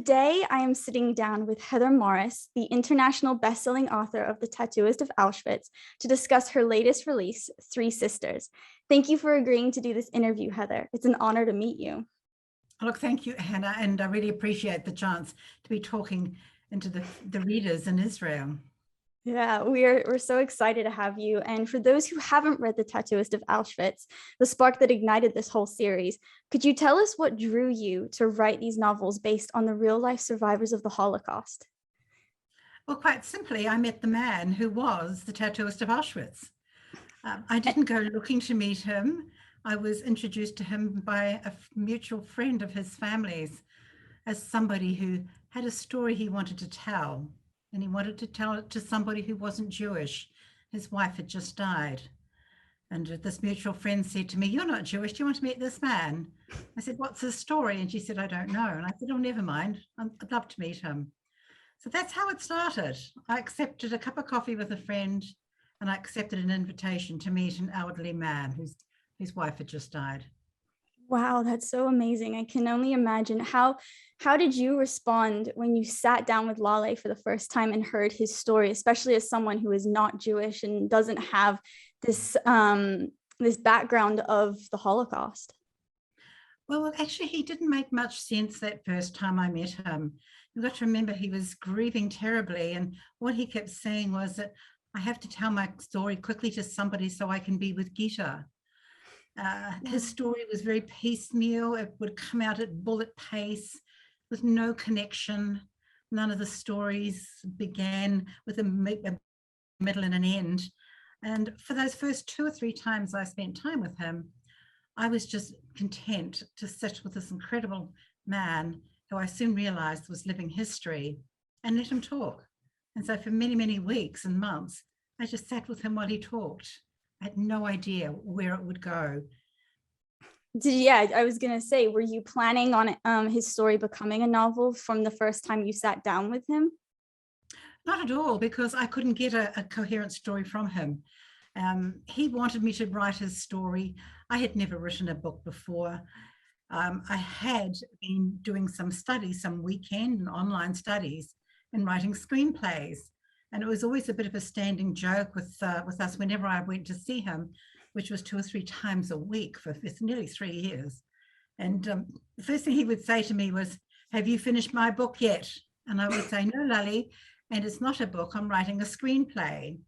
Today, I am sitting down with Heather Morris, the international best-selling author of The Tattooist of Auschwitz, to discuss her latest release, Three Sisters. Thank you for agreeing to do this interview, Heather. It's an honor to meet you. Look, thank you, Hannah, and I really appreciate the chance to be talking into the readers in Israel. Yeah, we're so excited to have you. And for those who haven't read The Tattooist of Auschwitz, the spark that ignited this whole series, could you tell us what drew you to write these novels based on the real-life survivors of the Holocaust? Well, quite simply, I met the man who was the Tattooist of Auschwitz. I didn't go looking to meet him. I was introduced to him by a mutual friend of his family's as somebody who had a story he wanted to tell. And he wanted to tell it to somebody who wasn't Jewish. His wife had just died. And this mutual friend said to me, "You're not Jewish, do you want to meet this man?" I said, "What's his story?" And she said, "I don't know." And I said, "Oh, never mind. I'd love to meet him." So that's how it started. I accepted a cup of coffee with a friend, and I accepted an invitation to meet an elderly man whose wife had just died. Wow, that's so amazing. I can only imagine. How did you respond when you sat down with Lale for the first time and heard his story, especially as someone who is not Jewish and doesn't have this this background of the Holocaust? Well, actually, he didn't make much sense that first time I met him. You've got to remember he was grieving terribly, and what he kept saying was that I have to tell my story quickly to somebody so I can be with Gita. His story was very piecemeal. It would come out at bullet pace with no connection. None of the stories began with a middle and an end. And for those first 2 or 3 times I spent time with him, I was just content to sit with this incredible man who I soon realized was living history and let him talk. And so for many, many weeks and months, I just sat with him while he talked. I had no idea where it would go. Yeah, I was gonna say, were you planning on his story becoming a novel from the first time you sat down with him? Not at all, because I couldn't get a coherent story from him. He wanted me to write his story. I had never written a book before. I had been doing some studies, some weekend and online studies in writing screenplays. And it was always a bit of a standing joke with us whenever I went to see him, which was 2 or 3 times a week for nearly 3 years. And the first thing he would say to me was, "Have you finished my book yet?" And I would say, "No, Lally, and it's not a book, I'm writing a screenplay."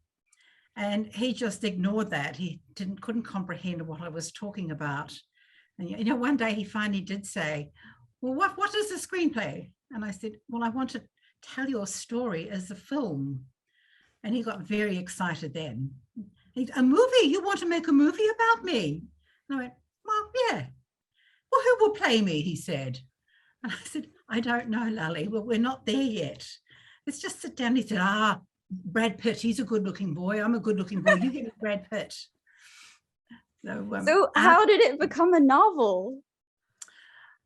And he just ignored that. He couldn't comprehend what I was talking about. And one day he finally did say, "Well, what is a screenplay?" And I said, "Well, I want to tell your story as a film." And he got very excited then. "A movie? You want to make a movie about me?" And I went, "Well, yeah." "Well, who will play me?" he said. And I said, "I don't know, Lally. Well, we're not there yet. Let's just sit down." He said, "Brad Pitt, he's a good looking boy. I'm a good looking boy. You get me Brad Pitt." So how did it become a novel?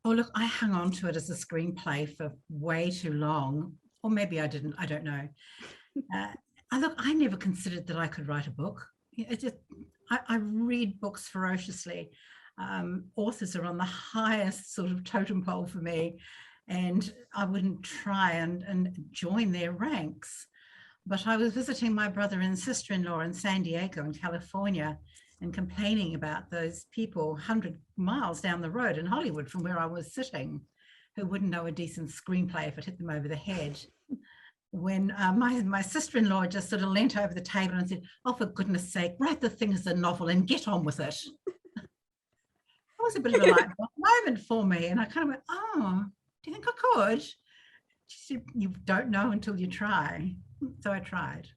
Oh, look, I hung on to it as a screenplay for way too long. Or maybe I didn't, I don't know. Look, I never considered that I could write a book. I read books ferociously. Authors are on the highest sort of totem pole for me, and I wouldn't try and join their ranks. But I was visiting my brother and sister-in-law in San Diego in California and complaining about those people 100 miles down the road in Hollywood from where I was sitting, who wouldn't know a decent screenplay if it hit them over the head. When my sister-in-law just sort of leant over the table and said, "Oh, for goodness sake, write the thing as a novel and get on with it." It was a bit of a light bulb moment for me. And I kind of went, "Oh, do you think I could?" She said, "You don't know until you try." So I tried.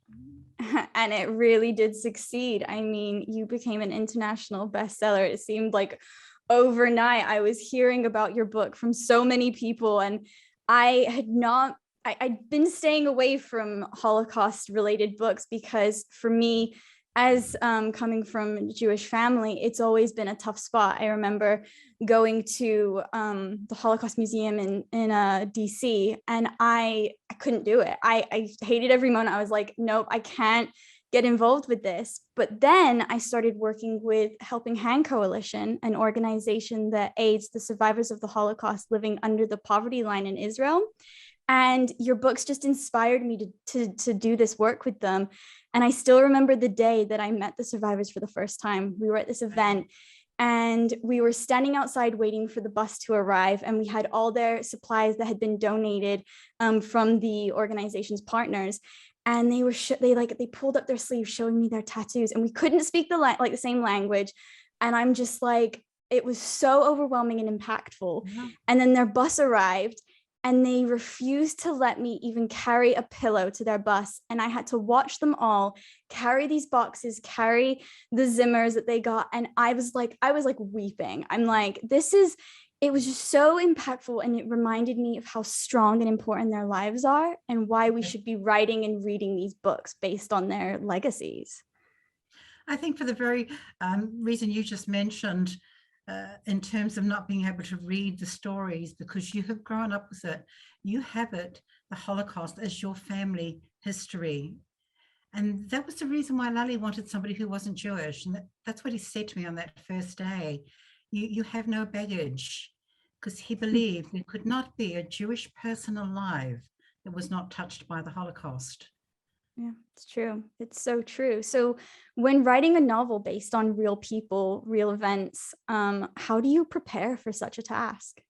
And it really did succeed. I mean, you became an international bestseller. It seemed like overnight. I was hearing about your book from so many people, and I'd been staying away from Holocaust related books because for me, as coming from a Jewish family, it's always been a tough spot. I remember going to the Holocaust Museum in DC, and I couldn't do it. I hated every moment. I was like, nope, I can't get involved with this. But then I started working with Helping Hand Coalition, an organization that aids the survivors of the Holocaust living under the poverty line in Israel. And your books just inspired me to do this work with them. And I still remember the day that I met the survivors for the first time. We were at this event and we were standing outside waiting for the bus to arrive. And we had all their supplies that had been donated from the organization's partners. And they pulled up their sleeves showing me their tattoos, and we couldn't speak the same language. And I'm just like, it was so overwhelming and impactful. Yeah. And then their bus arrived, and they refused to let me even carry a pillow to their bus. And I had to watch them all carry these boxes, carry the Zimmers that they got. And I was like weeping. I'm like, it was just so impactful. And it reminded me of how strong and important their lives are and why we should be writing and reading these books based on their legacies. I think for the very reason you just mentioned, in terms of not being able to read the stories because you have grown up with it, you have it, the Holocaust, as your family history. And that was the reason why Lally wanted somebody who wasn't Jewish. And that's what he said to me on that first day. You have no baggage, because he believed there could not be a Jewish person alive that was not touched by the Holocaust. Yeah, it's true. It's so true. So when writing a novel based on real people, real events, how do you prepare for such a task?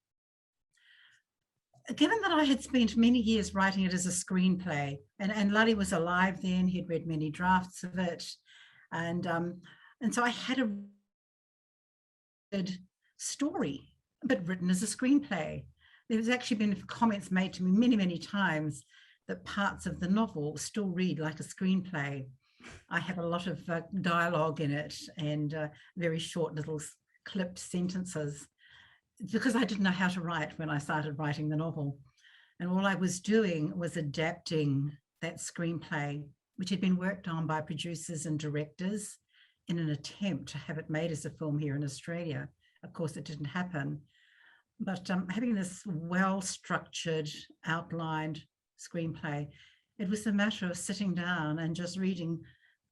Given that I had spent many years writing it as a screenplay, and Lally was alive then, he'd read many drafts of it, and so I had a story, but written as a screenplay. There's actually been comments made to me many, many times that parts of the novel still read like a screenplay. I have a lot of dialogue in it and very short little clipped sentences, because I didn't know how to write when I started writing the novel. And all I was doing was adapting that screenplay, which had been worked on by producers and directors in an attempt to have it made as a film here in Australia. Of course, it didn't happen. But having this well-structured, outlined screenplay, it was a matter of sitting down and just reading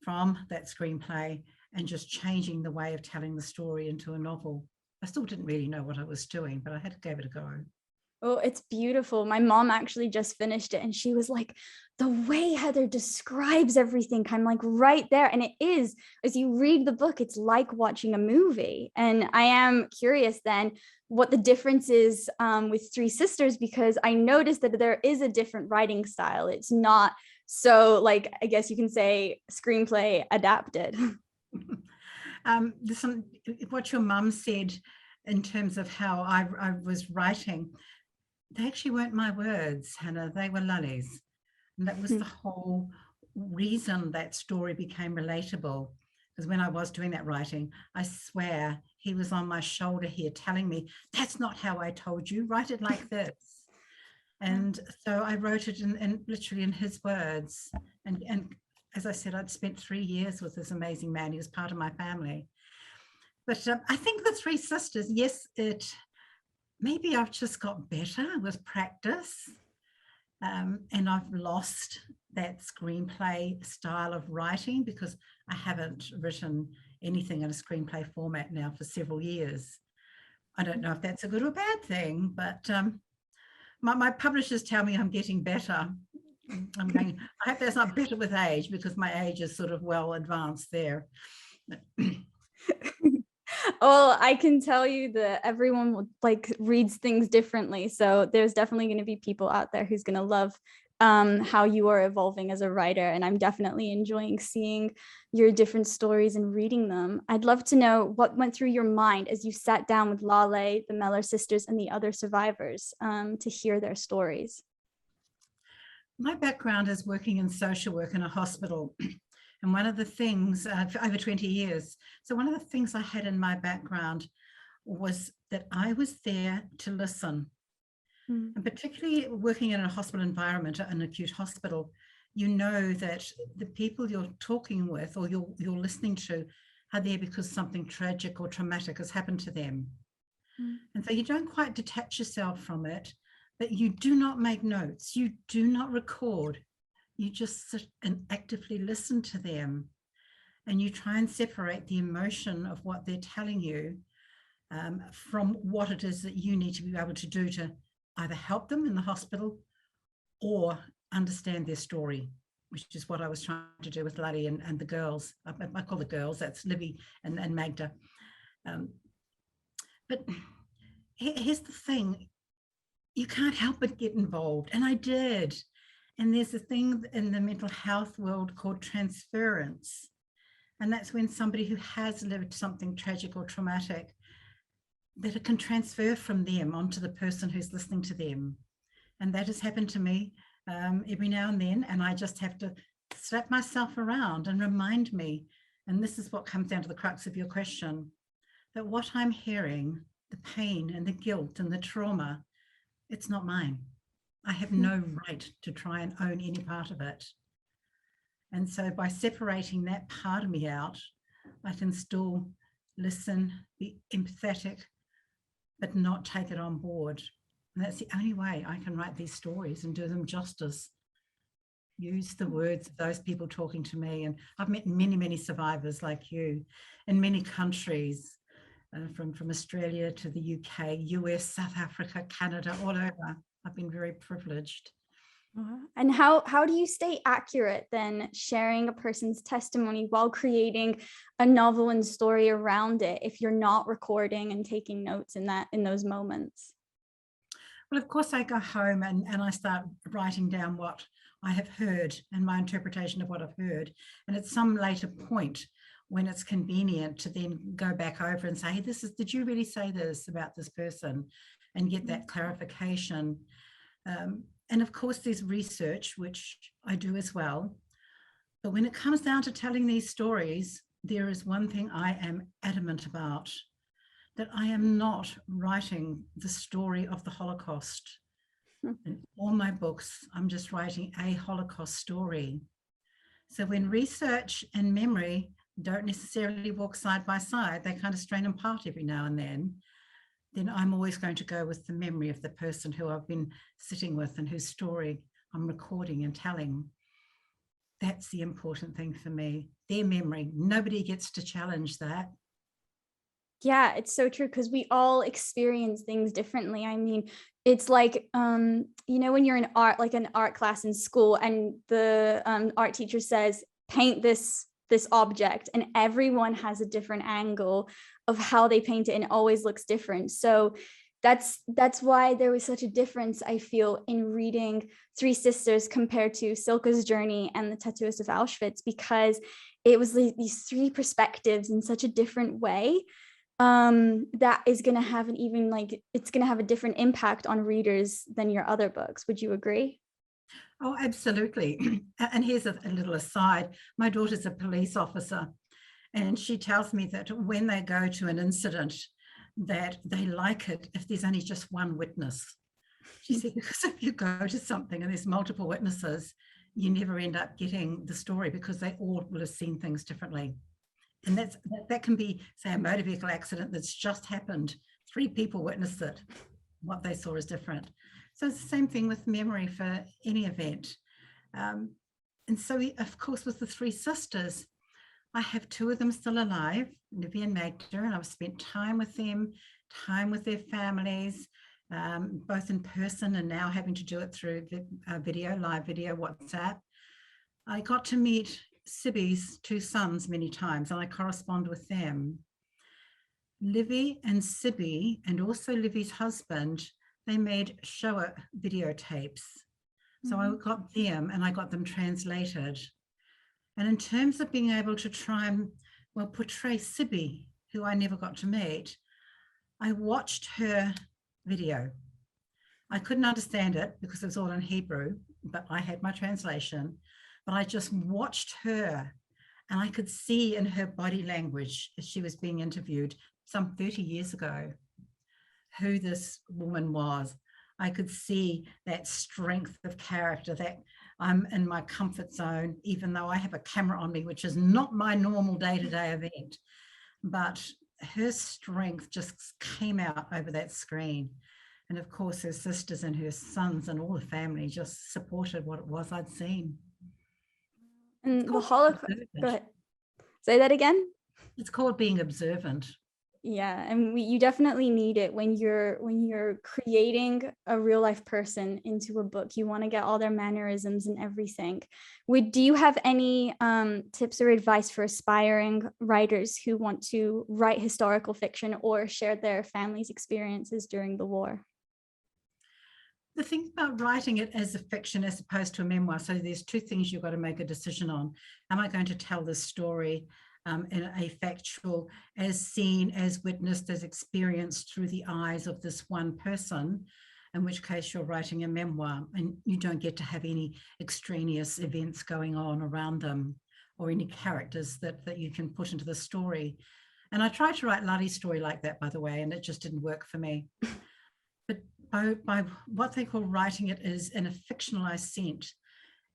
from that screenplay and just changing the way of telling the story into a novel. I still didn't really know what I was doing, but I had to give it a go. Oh, it's beautiful. My mom actually just finished it and she was like, the way Heather describes everything, I'm like right there. And it is, as you read the book, it's like watching a movie. And I am curious then what the difference is with Three Sisters, because I noticed that there is a different writing style. It's not so, like, I guess you can say screenplay adapted. What your mum said in terms of how I was writing, they actually weren't my words, Hannah, they were Lally's. And that was the whole reason that story became relatable. Because when I was doing that writing, I swear he was on my shoulder here telling me, that's not how I told you, write it like this. And so I wrote it in literally in his words. And as I said, I'd spent 3 years with this amazing man. He was part of my family. But I think the Three Sisters, yes, maybe I've just got better with practice, and I've lost that screenplay style of writing because I haven't written anything in a screenplay format now for several years. I don't know if that's a good or bad thing, but my publishers tell me I'm getting better. I'm going, I hope that's not better with age, because my age is sort of well advanced there. Well, I can tell you that everyone reads things differently. So there's definitely going to be people out there who's going to love how you are evolving as a writer. And I'm definitely enjoying seeing your different stories and reading them. I'd love to know what went through your mind as you sat down with Lale, the Meller sisters, and the other survivors to hear their stories. My background is working in social work in a hospital. And one of the things, for over 20 years, so one of the things I had in my background was that I was there to listen. And particularly working in a hospital environment, an acute hospital, you know that the people you're talking with or you're listening to are there because something tragic or traumatic has happened to them. And so you don't quite detach yourself from it, but you do not make notes. You do not record. You just sit and actively listen to them, and you try and separate the emotion of what they're telling you from what it is that you need to be able to do to either help them in the hospital or understand their story, which is what I was trying to do with Lottie and the girls. I call the girls, that's Libby and Magda. But here's the thing, you can't help but get involved, and I did. And there's a thing in the mental health world called transference. And that's when somebody who has lived something tragic or traumatic, that it can transfer from them onto the person who's listening to them. And that has happened to me every now and then. And I just have to slap myself around and remind me, and this is what comes down to the crux of your question, that what I'm hearing, the pain and the guilt and the trauma, it's not mine. I have no right to try and own any part of it. And so by separating that part of me out, I can still listen, be empathetic, but not take it on board. And that's the only way I can write these stories and do them justice. Use the words of those people talking to me. And I've met many, many survivors like you in many countries, from Australia to the UK, US, South Africa, Canada, all over. I've been very privileged. And how do you stay accurate then, sharing a person's testimony while creating a novel and story around it if you're not recording and taking notes in those moments? Well, of course, I go home and I start writing down what I have heard and my interpretation of what I've heard. And at some later point, when it's convenient to then go back over and say, hey, did you really say this about this person? And get that clarification. And of course, there's research, which I do as well. But when it comes down to telling these stories, there is one thing I am adamant about, that I am not writing the story of the Holocaust. In all my books, I'm just writing a Holocaust story. So when research and memory don't necessarily walk side by side, they kind of strain apart every now and then I'm always going to go with the memory of the person who I've been sitting with and whose story I'm recording and telling. That's the important thing for me, their memory. Nobody gets to challenge that. Yeah, it's so true, because we all experience things differently. I mean, it's like, when you're in art, like an art class in school, and the art teacher says, paint this object, and everyone has a different angle of how they paint it, and it always looks different. So that's why there was such a difference, I feel, in reading Three Sisters compared to Silke's journey and the Tattooist of Auschwitz, because it was these three perspectives in such a different way. That is going to have it's going to have a different impact on readers than your other books. Would you agree? Oh, absolutely. And here's a little aside. My daughter's a police officer, and she tells me that when they go to an incident, that they like it if there's only just one witness. She said, because if you go to something and there's multiple witnesses, you never end up getting the story, because they all will have seen things differently. And that can be, say, a motor vehicle accident that's just happened. 3 people witnessed it. What they saw is different. So it's the same thing with memory for any event. And so, of course, with the 3 sisters, I have 2 of them still alive, Libby and Magda, and I've spent time with them, time with their families, both in person and now having to do it through video, live video, WhatsApp. I got to meet Sibby's 2 sons many times, and I correspond with them. Livy and Sibby, and also Livy's husband, they made Shoah videotapes. So I got them, and I got them translated. And in terms of being able to try and, portray Sibby, who I never got to meet, I watched her video. I couldn't understand it because it was all in Hebrew, but I had my translation. But I just watched her, and I could see in her body language as she was being interviewed some 30 years ago who this woman was. I could see that strength of character, that I'm in my comfort zone, even though I have a camera on me, which is not my normal day-to-day event. But her strength just came out over that screen. And of course, her sisters and her sons and all the family just supported what it was I'd seen. It's And the called being Holocaust, go observant. ahead. Say that again. It's called being observant. Yeah, and you definitely need it when you're creating a real life person into a book. You want to get all their mannerisms and everything. Do you have any tips or advice for aspiring writers who want to write historical fiction or share their family's experiences during the war? The thing about writing it as a fiction as opposed to a memoir, so there's two things you've got to make a decision on. Am I going to tell this story in a factual, as seen, as witnessed, as experienced through the eyes of this one person, in which case you're writing a memoir and you don't get to have any extraneous events going on around them or any characters that you can put into the story. And I tried to write Lottie story like that, by the way, and it just didn't work for me. But by what they call writing it is in a fictionalized sense,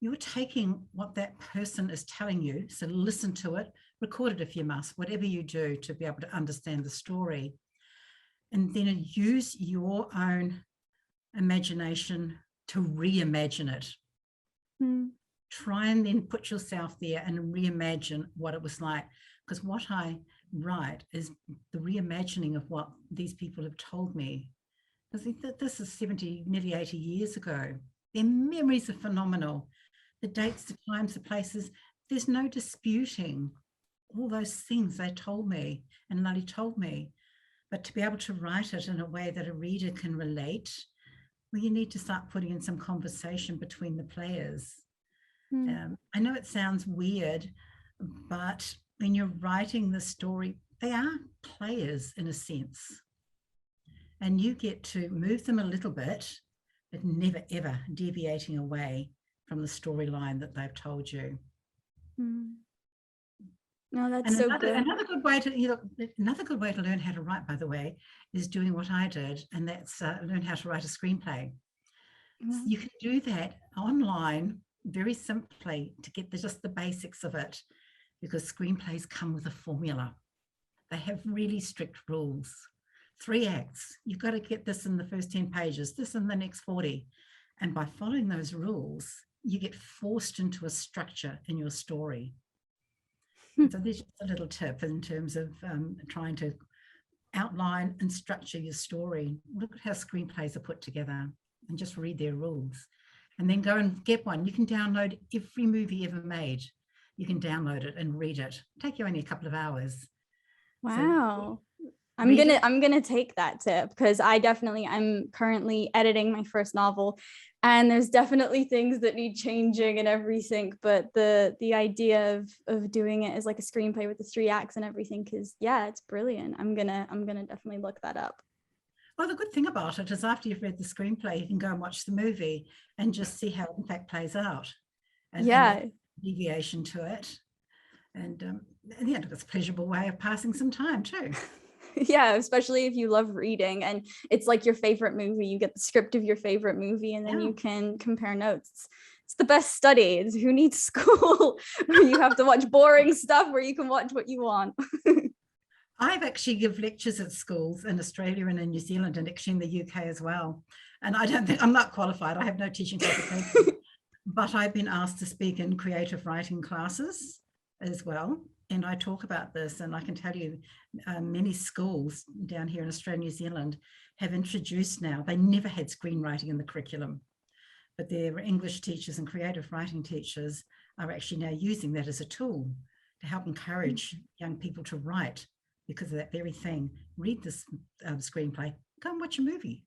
you're taking what that person is telling you, so listen to it, record it if you must, whatever you do to be able to understand the story, and then use your own imagination to reimagine it. Try and then put yourself there and reimagine what it was like, because what I write is the reimagining of what these people have told me. I think that this is 70, nearly 80 years ago. Their memories are phenomenal. The dates, the times, the places, there's no disputing all those things they told me and Lolly told me. But to be able to write it in a way that a reader can relate, well, you need to start putting in some conversation between the players. I know it sounds weird, but when you're writing the story, they are players in a sense. And you get to move them a little bit, but never, ever deviating away from the storyline that they've told you. No, that's so good. Another good way to learn how to write, by the way, is doing what I did, and that's learn how to write a screenplay. So you can do that online very simply to get just the basics of it, because screenplays come with a formula. They have really strict rules. 3 acts. You've got to get this in the first 10 pages, this in the next 40. And by following those rules, you get forced into a structure in your story. So there's just a little tip in terms of trying to outline and structure your story. Look at how screenplays are put together and just read their rules. And then go and get one. You can download every movie ever made. You can download it and read it. Take you only a couple of hours. Wow. So, I'm gonna take that tip, because I'm currently editing my first novel, and there's definitely things that need changing and everything, but the idea of doing it as like a screenplay with the 3 acts and everything is, yeah, it's brilliant. I'm gonna definitely look that up. Well, the good thing about it is after you've read the screenplay, you can go and watch the movie and just see how it in fact plays out. And deviation to it. And yeah, it's a pleasurable way of passing some time too. Yeah, especially if you love reading and it's like your favorite movie, you get the script of your favorite movie and then you can compare notes. It's the best study. It's who needs school where you have to watch boring stuff where you can watch what you want. I've actually give lectures at schools in Australia and in New Zealand and actually in the UK as well. And I'm not qualified. I have no teaching qualification, but I've been asked to speak in creative writing classes as well. And I talk about this, and I can tell you many schools down here in Australia and New Zealand have introduced now, they never had screenwriting in the curriculum, but their English teachers and creative writing teachers are actually now using that as a tool to help encourage young people to write because of that very thing. Read this screenplay, go and watch a movie.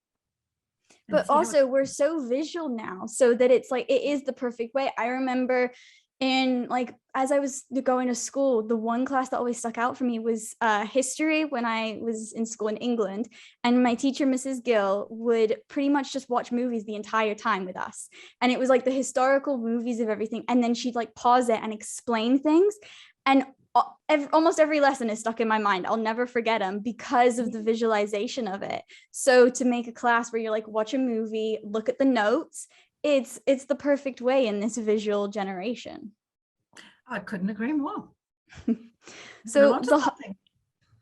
But also we're so visual now, so that it's like, it is the perfect way. I remember as I was going to school, the one class that always stuck out for me was history when I was in school in England. And my teacher, Mrs. Gill, would pretty much just watch movies the entire time with us. And it was like the historical movies of everything. And then she'd like pause it and explain things. And almost every lesson is stuck in my mind. I'll never forget them because of the visualization of it. So to make a class where you're like, watch a movie, look at the notes, it's the perfect way in this visual generation. I couldn't agree more. So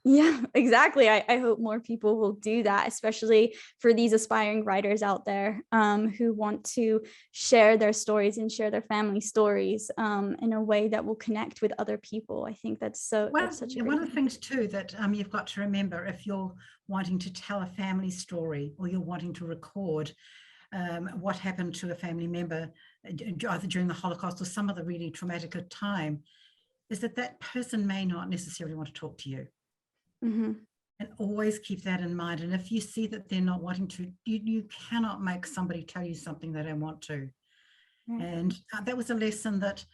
Yeah, exactly. I hope more people will do that, especially for these aspiring writers out there, who want to share their stories and share their family stories, in a way that will connect with other people. I think that's such a One great of the thing. things too that you've got to remember, if you're wanting to tell a family story or you're wanting to record what happened to a family member either during the Holocaust or some other really traumatic time, is that that person may not necessarily want to talk to you. Mhm. And always keep that in mind. And if you see that they're not wanting to, you cannot make somebody tell you something they don't want to. Right. And that was a lesson that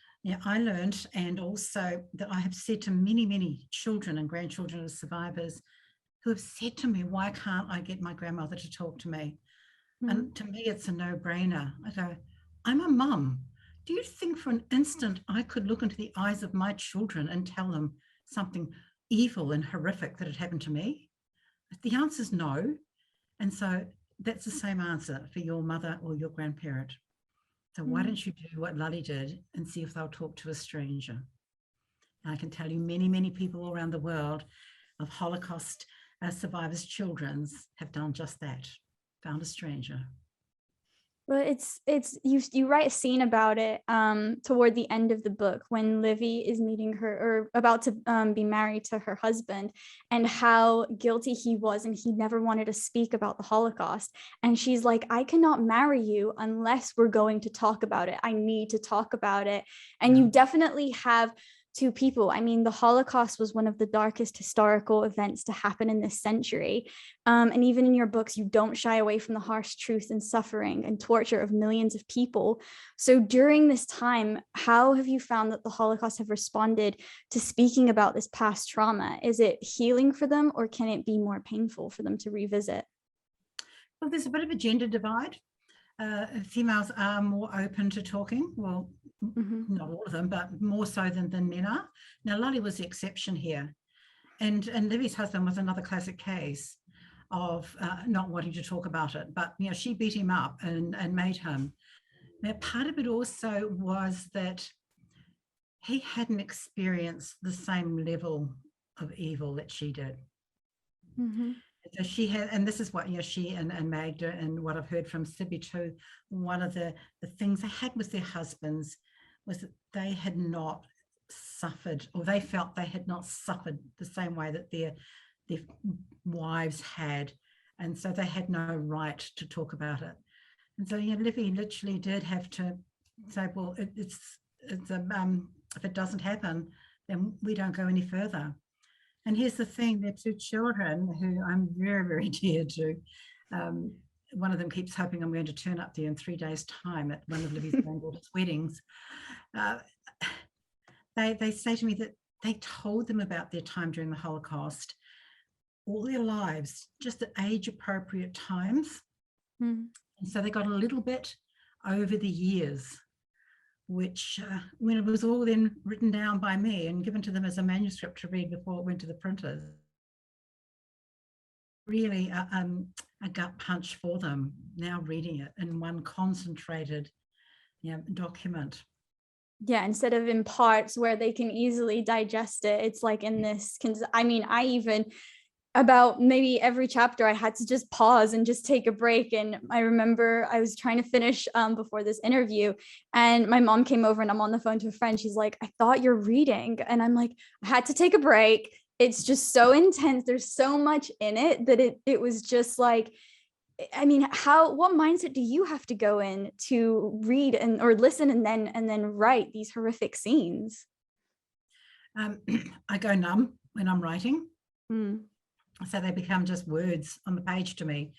I learned, and also that I have said to many, many children and grandchildren of survivors who have said to me, why can't I get my grandmother to talk to me? Mhm. And to me, it's a no-brainer. I go, I'm a mum. Do you think for an instant I could look into the eyes of my children and tell them something evil and horrific that had happened to me? The answer is no. And so that's the same answer for your mother or your grandparent. So why Mhm. don't you do what Lully did and see if they'll talk to a stranger? And I can tell you many, many people around the world of Holocaust survivors' children's have done just that, found a stranger. But it's you write a scene about it, toward the end of the book when Livy is meeting her or about to, be married to her husband, and how guilty he was and he never wanted to speak about the Holocaust. And she's like, I cannot marry you unless we're going to talk about it. I need to talk about it. And Yeah. you definitely have two people. I mean, the Holocaust was one of the darkest historical events to happen in this century. And even in your books, you don't shy away from the harsh truth and suffering and torture of millions of people. So during this time, how have you found that the Holocaust have responded to speaking about this past trauma? Is it healing for them, or can it be more painful for them to revisit? Well, there's a bit of a gender divide. Females are more open to talking. Well, Mm-hmm. not all of them, but more so than men are. Now, Lully was the exception here. And Livy's husband was another classic case of not wanting to talk about it. But, she beat him up and made him. Now, part of it also was that he hadn't experienced the same level of evil that she did. Mm-hmm. So she had, and this is what she and Magda, and what I've heard from Sibby too, one of the things they had with their husbands was that they had not suffered, or they felt they had not suffered the same way that their wives had, and so they had no right to talk about it. And so Livy literally did have to say, well, it's if it doesn't happen, then we don't go any further. And here's the thing, they're two children who I'm very, very dear to. One of them keeps hoping I'm going to turn up there in 3 days' time at one of Livy's granddaughter's weddings. They say to me that they told them about their time during the Holocaust all their lives, just at age-appropriate times. Mm-hmm. And so they got a little bit over the years, which when it was all then written down by me and given to them as a manuscript to read before it went to the printers, really a gut punch for them now reading it in one concentrated document. Yeah, instead of in parts where they can easily digest it, it's like in this. I mean, I even about maybe every chapter I had to just pause and just take a break. And I remember I was trying to finish before this interview, and my mom came over and I'm on the phone to a friend. She's like, I thought you're reading. And I'm like, I had to take a break. It's just so intense. There's so much in it that it was just like, I mean, what mindset do you have to go in to read and or listen and then write these horrific scenes? I go numb when I'm writing. Mm. So they become just words on the page to me.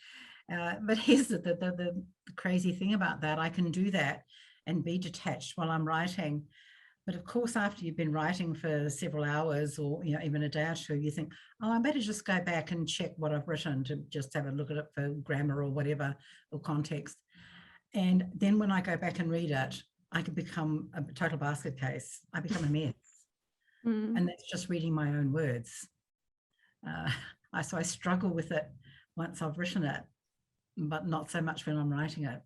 But here's the crazy thing about that. I can do that and be detached while I'm writing. But of course, after you've been writing for several hours or even a day or two, you think, oh, I better just go back and check what I've written to just have a look at it for grammar or whatever, or context. And then when I go back and read it, I can become a total basket case. I become a mess. Mm. And that's just reading my own words. So I struggle with it once I've written it, but not so much when I'm writing it.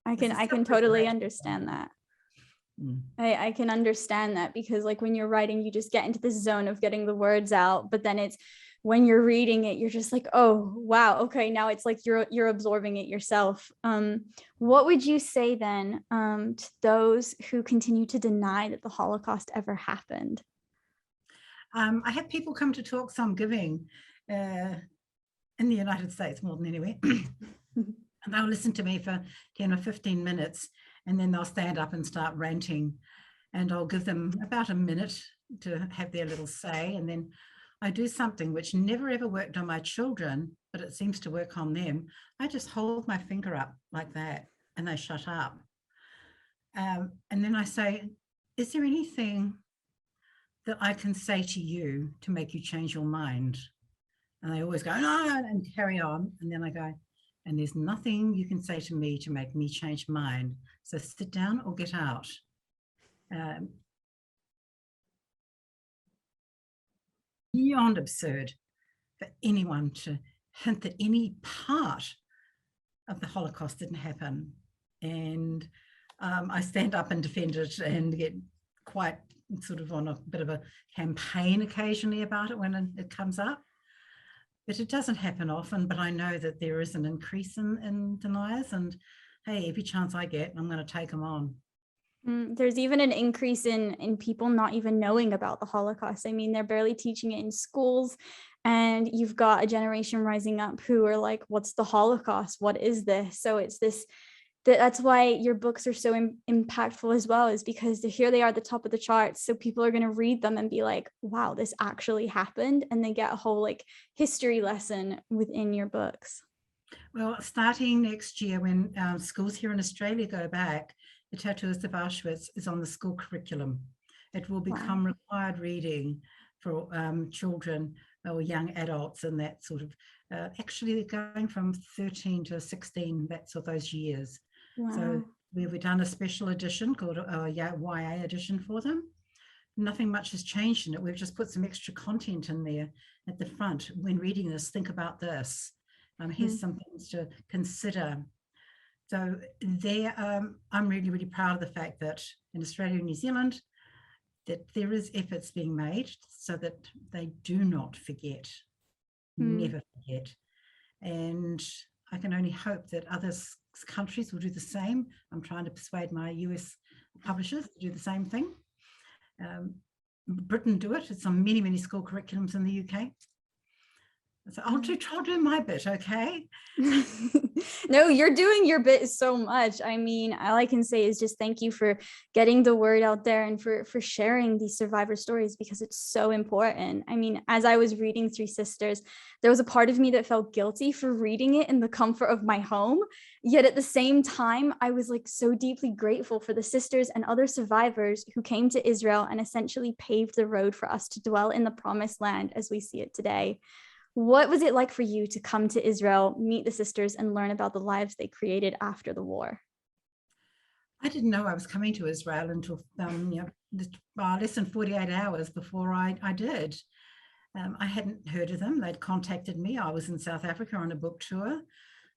I It's a can totally self-preservation understand thing. that. Mm. I can understand that, because like when you're writing, you just get into this zone of getting the words out, but then it's when you're reading it, you're just like, oh wow, okay, now it's like you're absorbing it yourself. What would you say then to those who continue to deny that the Holocaust ever happened? I have people come to talks I'm giving in the United States more than anywhere. And they'll listen to me for 10 or 15 minutes, and then they'll stand up and start ranting. And I'll give them about a minute to have their little say. And then I do something which never ever worked on my children, but it seems to work on them. I just hold my finger up like that, and they shut up. And then I say, is there anything that I can say to you to make you change your mind? And they always go, no, and carry on. And then I go, and there's nothing you can say to me to make me change mine. So sit down or get out. Beyond absurd for anyone to hint that any part of the Holocaust didn't happen. And I stand up and defend it and get quite sort of on a bit of a campaign occasionally about it when it comes up. But it doesn't happen often, but I know that there is an increase in deniers, and hey, every chance I get, I'm going to take them on. There's even an increase in people not even knowing about the Holocaust. I mean, they're barely teaching it in schools, and you've got a generation rising up who are like, what's the Holocaust? What is this? So it's this, that's why your books are so impactful as well, is because here they are at the top of the charts. So people are going to read them and be like, wow, this actually happened. And they get a whole like history lesson within your books. Well, starting next year, when schools here in Australia go back, the Tattooist of Auschwitz is on the school curriculum. It will become required reading for children or young adults in that sort of, actually they're going from 13 to 16, that's what those years. Wow. So we've done a special edition called a YA edition for them. Nothing much has changed in it. We've just put some extra content in there at the front. When reading this, think about this. Here's some things to consider. So there, I'm really, really proud of the fact that in Australia and New Zealand, that there is efforts being made so that they do not forget, never forget. And I can only hope that other countries will do the same. I'm trying to persuade my US publishers to do the same thing. Britain do it. It's on many, many school curriculums in the UK. So I'll try to do my bit, okay? No, you're doing your bit so much. I mean, all I can say is just thank you for getting the word out there and for sharing these survivor stories, because it's so important. I mean, as I was reading Three Sisters, there was a part of me that felt guilty for reading it in the comfort of my home. Yet at the same time, I was like so deeply grateful for the sisters and other survivors who came to Israel and essentially paved the road for us to dwell in the promised land as we see it today. What was it like for you to come to Israel, meet the sisters, and learn about the lives they created after the war? I didn't know I was coming to Israel until less than 48 hours before I did. I hadn't heard of them. They'd contacted me. I was in South Africa on a book tour.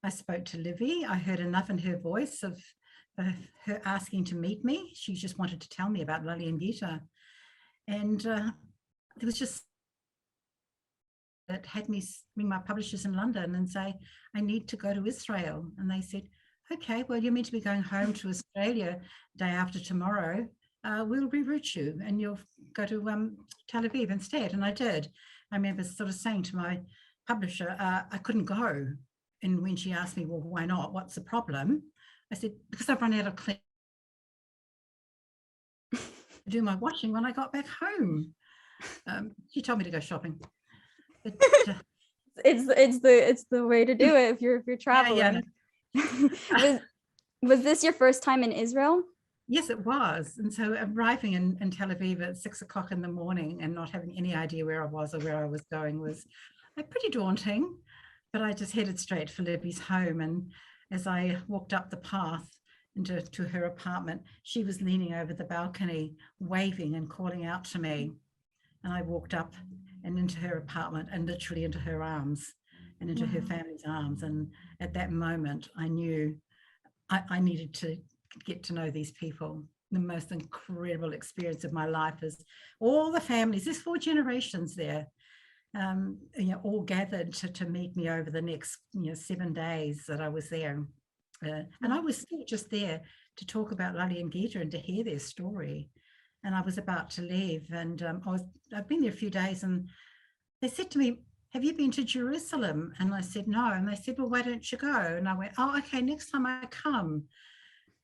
I spoke to Livy. I heard enough in her voice of her asking to meet me. She just wanted to tell me about Lali and Gita. And it was just that had me ring my publishers in London and say, I need to go to Israel. And they said, okay, well, you're meant to be going home to Australia day after tomorrow. We'll reroute you and you'll go to Tel Aviv instead. And I did. I remember sort of saying to my publisher, I couldn't go. And when she asked me, well, why not? What's the problem? I said, because I've run out of clean to do my washing when I got back home. She told me to go shopping. But, it's the way to do it if you're traveling. Yeah. Was this your first time in Israel? Yes, it was. And so arriving in Tel Aviv at 6 o'clock in the morning and not having any idea where I was or where I was going was pretty daunting. But I just headed straight for Libby's home. And as I walked up the path to her apartment, she was leaning over the balcony, waving and calling out to me. And I walked up and into her apartment and literally into her arms and into her family's arms. And at that moment, I knew I needed to get to know these people. the most incredible experience of my life is all the families, there's 4 generations there, all gathered to meet me over the next 7 days that I was there. And I was still just there to talk about Lali and Gita and to hear their story. And I was about to leave, and I've been there a few days, and they said to me, "Have you been to Jerusalem?" And I said, "No." And they said, "Well, why don't you go?" And I went, "Oh, okay, next time I come."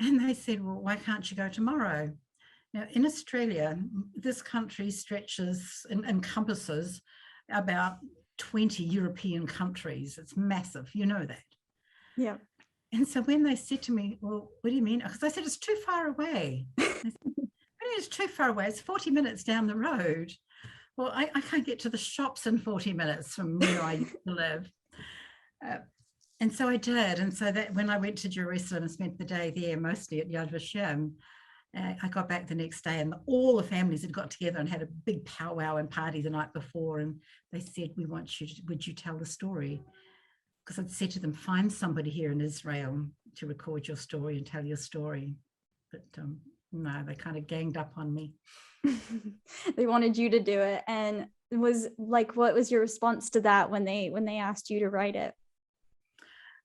And they said, "Well, why can't you go tomorrow?" Now, in Australia, this country stretches and encompasses about 20 European countries. It's massive, you know that. Yeah. And so when they said to me, "Well, what do you mean?" Because I said, "It's too far away." They said, "What do you mean it's too far away? It's 40 minutes down the road." Well, I can't get to the shops in 40 minutes from where I used to live. And so I did. And so that when I went to Jerusalem and spent the day there, mostly at Yad Vashem, I got back the next day, and all the families had got together and had a big powwow and party the night before. And they said, "We want you, would you tell the story?" Because I'd said to them, "Find somebody here in Israel to record your story and tell your story." But no, they kind of ganged up on me. They wanted you to do it. And it was like, what was your response to that when they asked you to write it?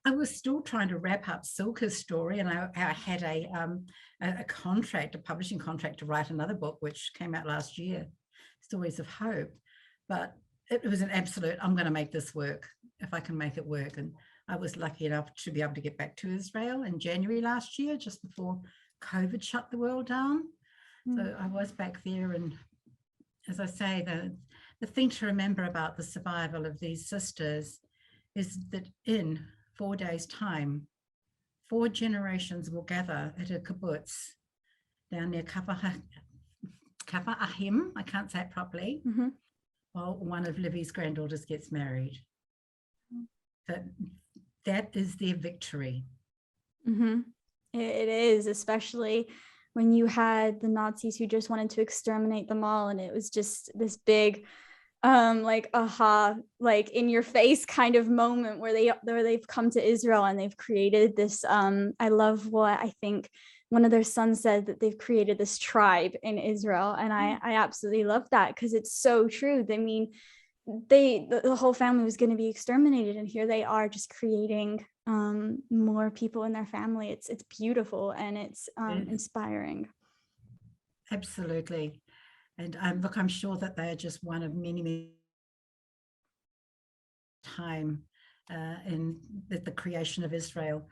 I was still trying to wrap up Silke's story, and I had a contract, a publishing contract to write another book, which came out last year, Stories of Hope. But it was an absolute, I'm going to make this work if I can make it work. And I was lucky enough to be able to get back to Israel in January last year, just before COVID shut the world down. So I was back there, and as I say, the thing to remember about the survival of these sisters is that in 4 days' time, 4 generations will gather at a kibbutz down near Kafar Ahim, I can't say it properly, while one of Livy's granddaughters gets married. That is their victory. It is, especially when you had the Nazis who just wanted to exterminate them all, and it was just this big like aha, like in your face kind of moment where they've come to Israel and they've created this I love what I think one of their sons said, that they've created this tribe in Israel, and I absolutely love that, because it's so true. I mean, the whole family was going to be exterminated, and here they are just creating more people in their family. It's beautiful, and it's inspiring. Absolutely. And look, I'm sure that they are just one of many time in the creation of Israel,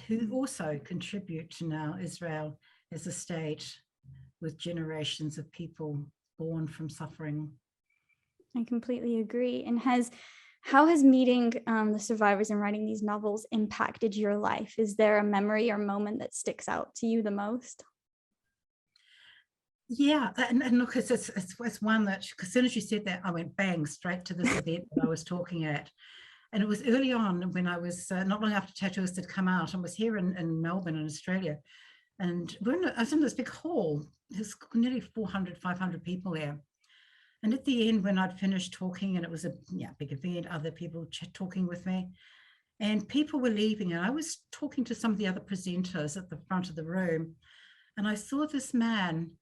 who also contribute to now Israel as a state with generations of people born from suffering. I completely agree. And how has meeting the survivors and writing these novels impacted your life? Is there a memory or moment that sticks out to you the most? Yeah, and look, it's one that, as soon as you said that, I went bang straight to this event that I was talking at. And it was early on when I was, not long after Tattooist had come out, and was here in Melbourne in Australia. And I was in this big hall, there's nearly 400, 500 people there. And at the end, when I'd finished talking, and it was a big event, other people talking with me, and people were leaving, and I was talking to some of the other presenters at the front of the room, and I saw this man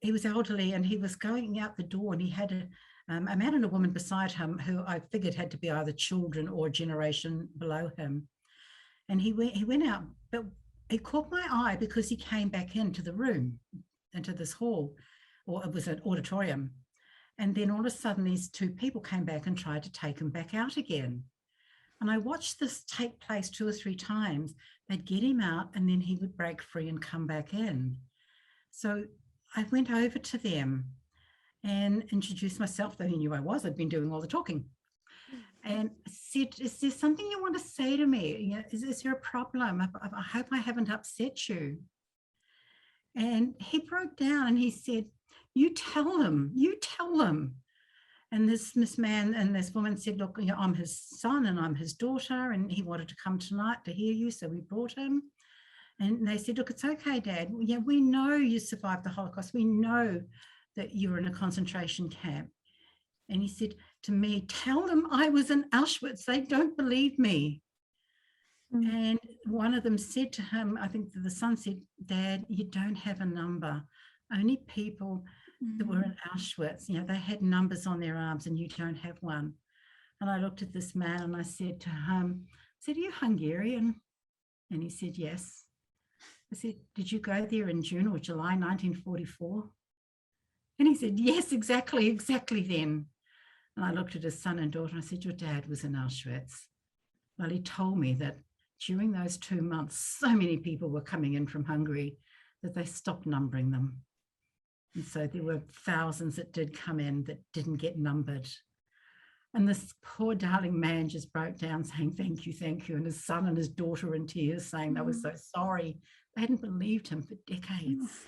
he was elderly, and he was going out the door, and he had a man and a woman beside him who I figured had to be either children or a generation below him. And he went out, but he caught my eye because he came back into the room, into this hall, or it was an auditorium. And then all of a sudden, these 2 people came back and tried to take him back out again. And I watched this take place 2 or 3 times. They'd get him out, and then he would break free and come back in. So I went over to them and introduced myself, though he knew I was. I'd been doing all the talking. And said, "Is there something you want to say to me? Is there a problem? I hope I haven't upset you." And he broke down and he said, you tell them. And this man and this woman said, "Look, I'm his son and I'm his daughter, and he wanted to come tonight to hear you, so we brought him." And they said, "Look, it's okay, Dad. Yeah, we know you survived the Holocaust. We know that you were in a concentration camp." And he said to me, "Tell them I was in Auschwitz. They don't believe me." Mm. And one of them said to him, I think the son said, "Dad, you don't have a number. Only people that were in Auschwitz, they had numbers on their arms and you don't have one." And I looked at this man and I said to him, "Are you Hungarian?" And he said, "Yes." I said, "Did you go there in June or July 1944? And he said, "Yes, exactly then." And I looked at his son and daughter and I said, "Your dad was in Auschwitz." Well, he told me that during those 2 months, so many people were coming in from Hungary that they stopped numbering them. And so there were thousands that did come in that didn't get numbered. And this poor darling man just broke down saying, "Thank you, thank you." And his son and his daughter were in tears saying they were so sorry. They hadn't believed him for decades.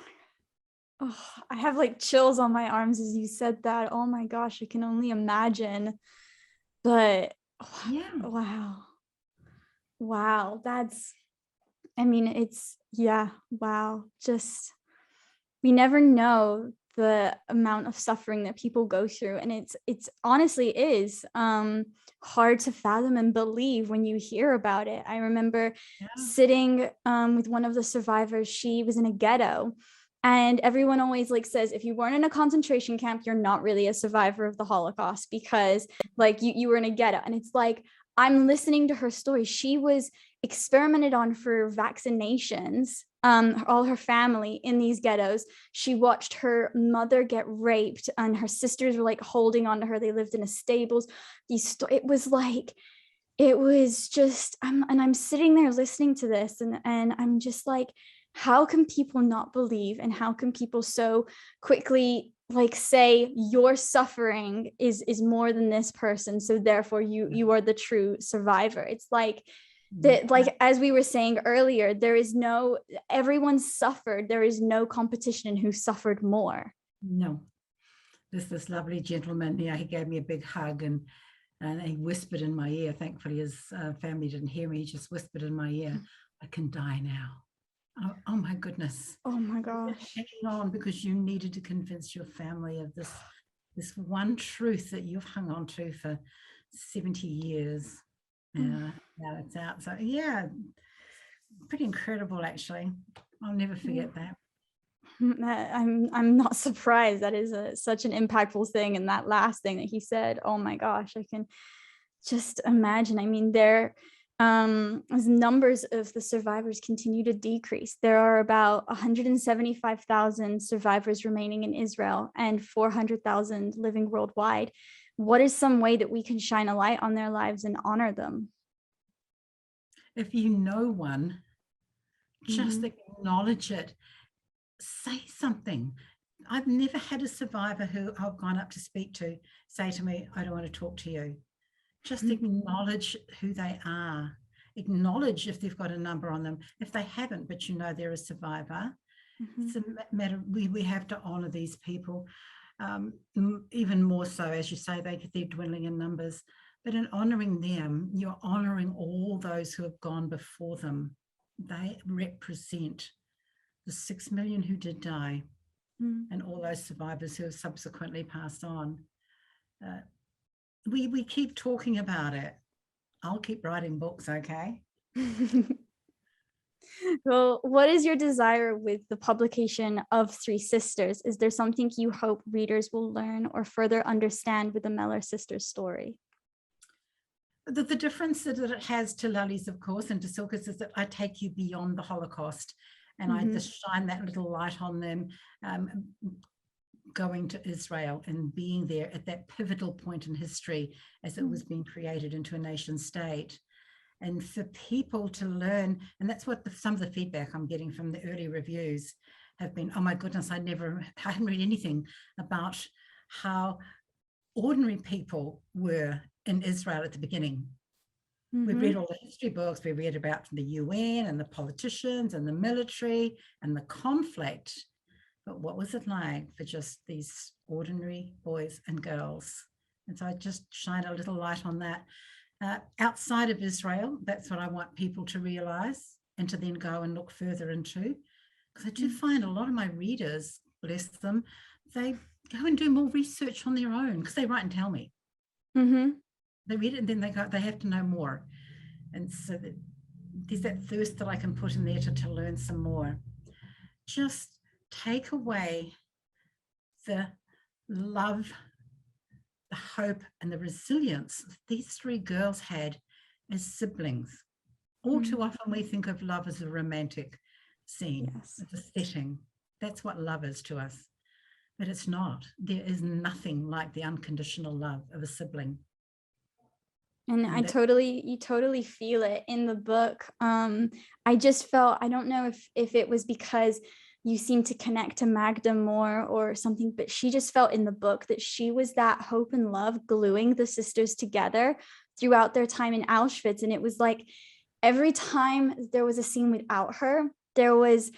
Oh, I have like chills on my arms as you said that. Oh my gosh, I can only imagine. But Yeah. wow. Wow. Wow. Just, we never know the amount of suffering that people go through. And it's honestly is hard to fathom and believe when you hear about it. I remember sitting with one of the survivors. She was in a ghetto. And everyone always like says, if you weren't in a concentration camp, you're not really a survivor of the Holocaust because like you were in a ghetto. And it's like, I'm listening to her story. She was experimented on for vaccinations, all her family in these ghettos. She watched her mother get raped and her sisters were like holding on to her. They lived in a stables. It was just, I'm sitting there listening to this and I'm just like, how can people not believe, and how can people so quickly like say your suffering is more than this person, so therefore you are the true survivor? It's like that, like as we were saying earlier, everyone suffered. There is no competition in who suffered more. No. There's this lovely gentleman here. He gave me a big hug and he whispered in my ear. Thankfully his family didn't hear me. He just whispered in my ear, "I can die now." Oh my goodness. Oh my gosh. Hanging on because you needed to convince your family of this one truth that you've hung on to for 70 years. Now it's out. So yeah, pretty incredible actually. I'll never forget that. I'm not surprised. That is such an impactful thing. And that last thing that he said, oh my gosh, I can just imagine. I mean, as numbers of the survivors continue to decrease, there are about 175,000 survivors remaining in Israel and 400,000 living worldwide. What is some way that we can shine a light on their lives and honor them? If you know one, just acknowledge it. Say something. I've never had a survivor who I've gone up to speak to say to me, "I don't want to talk to you." Just acknowledge who they are. Acknowledge if they've got a number on them. If they haven't, but you know they're a survivor, it's a matter, we have to honor these people. Even more so, as you say, they're dwindling in numbers. But in honoring them, you're honoring all those who have gone before them. They represent the 6 million who did die and all those survivors who have subsequently passed on. We keep talking about it. I'll keep writing books, okay? Well, what is your desire with the publication of Three Sisters? Is there something you hope readers will learn or further understand with the Meller sisters' story? The difference that it has to Lully's, of course, and to Silka's is that I take you beyond the Holocaust and I just shine that little light on them, going to Israel and being there at that pivotal point in history as it was being created into a nation state. And for people to learn, and that's what some of the feedback I'm getting from the early reviews have been, "Oh my goodness, I hadn't read anything about how ordinary people were in Israel at the beginning." We've read all the history books, we read about the UN and the politicians and the military and the conflict. But what was it like for just these ordinary boys and girls? And so I just shine a little light on that. Outside of Israel, that's what I want people to realize and to then go and look further into. Because I do find a lot of my readers, bless them, they go and do more research on their own because they write and tell me. They read it and then they have to know more. And so there's that thirst that I can put in there to learn some more. Just take away the love, the hope, and the resilience these three girls had as siblings. All too often we think of love as a romantic scene, Yes. as a setting. That's what love is to us. But it's not. There is nothing like the unconditional love of a sibling. And you totally feel it in the book. I just felt, I don't know if it was because you seem to connect to Magda more or something, but she just felt in the book that she was that hope and love gluing the sisters together throughout their time in Auschwitz. And it was like every time there was a scene without her, there was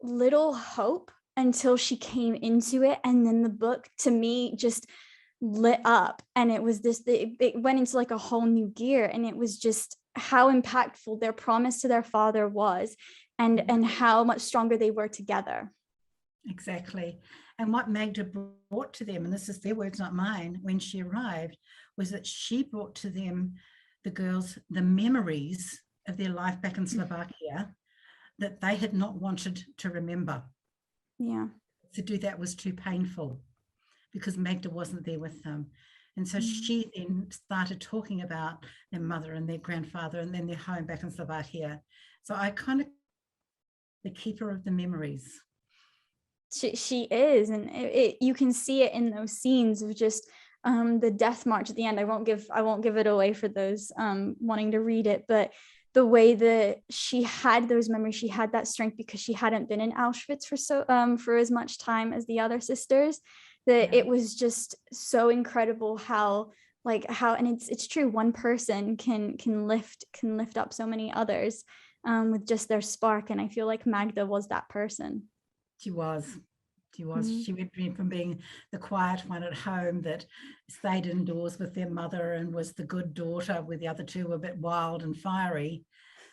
little hope until she came into it. And then the book to me just lit up, and it was this, it went into like a whole new gear, and it was just how impactful their promise to their father was, and how much stronger they were together. Exactly. And what Magda brought to them, and this is their words, not mine, when she arrived, was that she brought to them, the girls, the memories of their life back in Slovakia that they had not wanted to remember. Yeah. To do that was too painful because Magda wasn't there with them. And so she then started talking about their mother and their grandfather and then their home back in Slovakia. So I kind of, the keeper of the memories. She is, and you can see it in those scenes of just the death march at the end. I won't give it away for those wanting to read it, but the way that she had those memories, she had that strength because she hadn't been in Auschwitz for as much time as the other sisters, that it was just so incredible how and it's true, one person can lift up so many others with just their spark. And I feel like Magda was that person. She was. She went from being the quiet one at home that stayed indoors with their mother and was the good daughter, where the other two were a bit wild and fiery,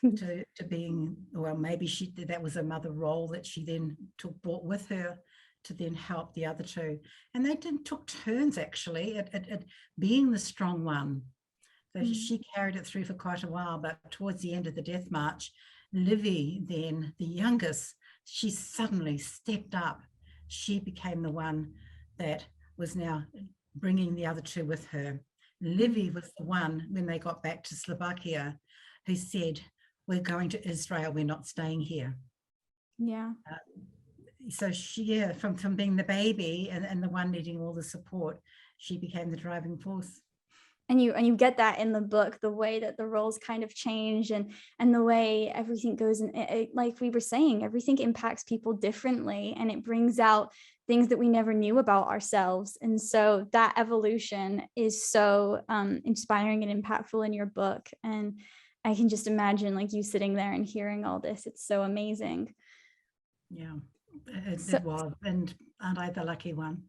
to being, well, maybe that was a mother role that she then brought with her to then help the other two. And they took turns actually at being the strong one. So she carried it through for quite a while, but towards the end of the death march, Livy, then the youngest, she suddenly stepped up. She became the one that was now bringing the other two with her. Livy was the one, when they got back to Slovakia, who said, "We're going to Israel, we're not staying here." Yeah. So she, from being the baby and the one needing all the support, she became the driving force. And you get that in the book, the way that the roles kind of change and the way everything goes. And like we were saying, everything impacts people differently, and it brings out things that we never knew about ourselves. And so that evolution is so inspiring and impactful in your book. And I can just imagine like you sitting there and hearing all this. It's so amazing. Yeah, it was. And aren't I the lucky one?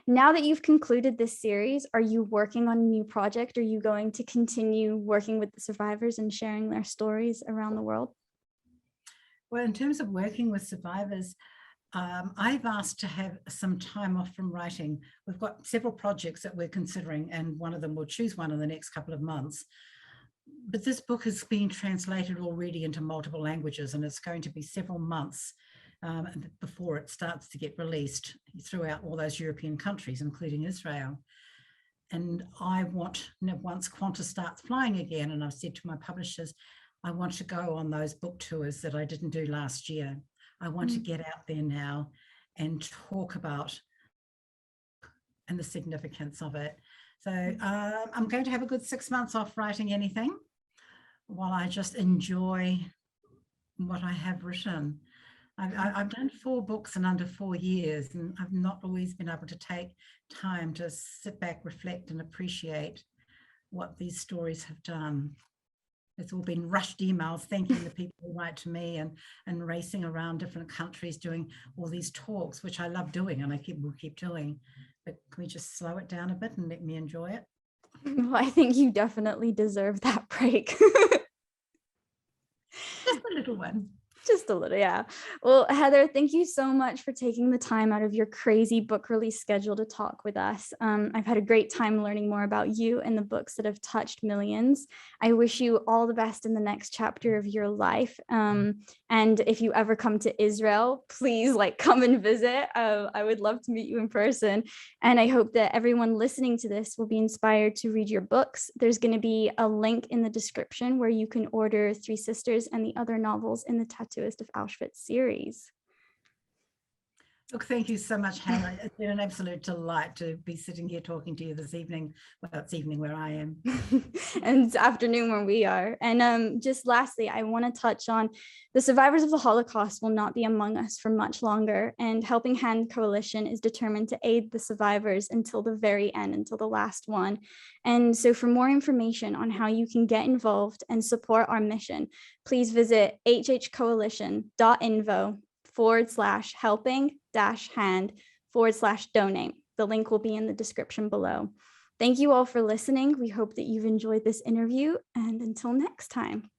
Now that you've concluded this series, are you working on a new project? Are you going to continue working with the survivors and sharing their stories around the world? Well, in terms of working with survivors, I've asked to have some time off from writing. We've got several projects that we're considering, and one of them, we'll choose one in the next couple of months. But this book is being translated already into multiple languages, and it's going to be several months before it starts to get released throughout all those European countries, including Israel. And I want, once Qantas starts flying again, and I've said to my publishers, I want to go on those book tours that I didn't do last year. I want to get out there now and talk about and the significance of it. So I'm going to have a good 6 months off writing anything while I just enjoy what I have written. I've done 4 books in under 4 years, and I've not always been able to take time to sit back, reflect, and appreciate what these stories have done. It's all been rushed emails thanking the people who write to me, and racing around different countries doing all these talks, which I love doing and will keep doing. But can we just slow it down a bit and let me enjoy it? Well, I think you definitely deserve that break. Just a little one. Just a little, yeah. Well, Heather, thank you so much for taking the time out of your crazy book release schedule to talk with us. I've had a great time learning more about you and the books that have touched millions. I wish you all the best in the next chapter of your life. And if you ever come to Israel, please like come and visit. I would love to meet you in person. And I hope that everyone listening to this will be inspired to read your books. There's going to be a link in the description where you can order Three Sisters and the other novels in the Tattooist of Auschwitz series. Look, thank you so much, Hannah. It's been an absolute delight to be sitting here talking to you this evening. Well, it's evening where I am. And it's afternoon where we are. And just lastly, I want to touch on the survivors of the Holocaust will not be among us for much longer. And Helping Hand Coalition is determined to aid the survivors until the very end, until the last one. And so for more information on how you can get involved and support our mission, please visit hhcoalition.info/helping-hand/donate. The link will be in the description below. Thank you all for listening. We hope that you've enjoyed this interview, and until next time.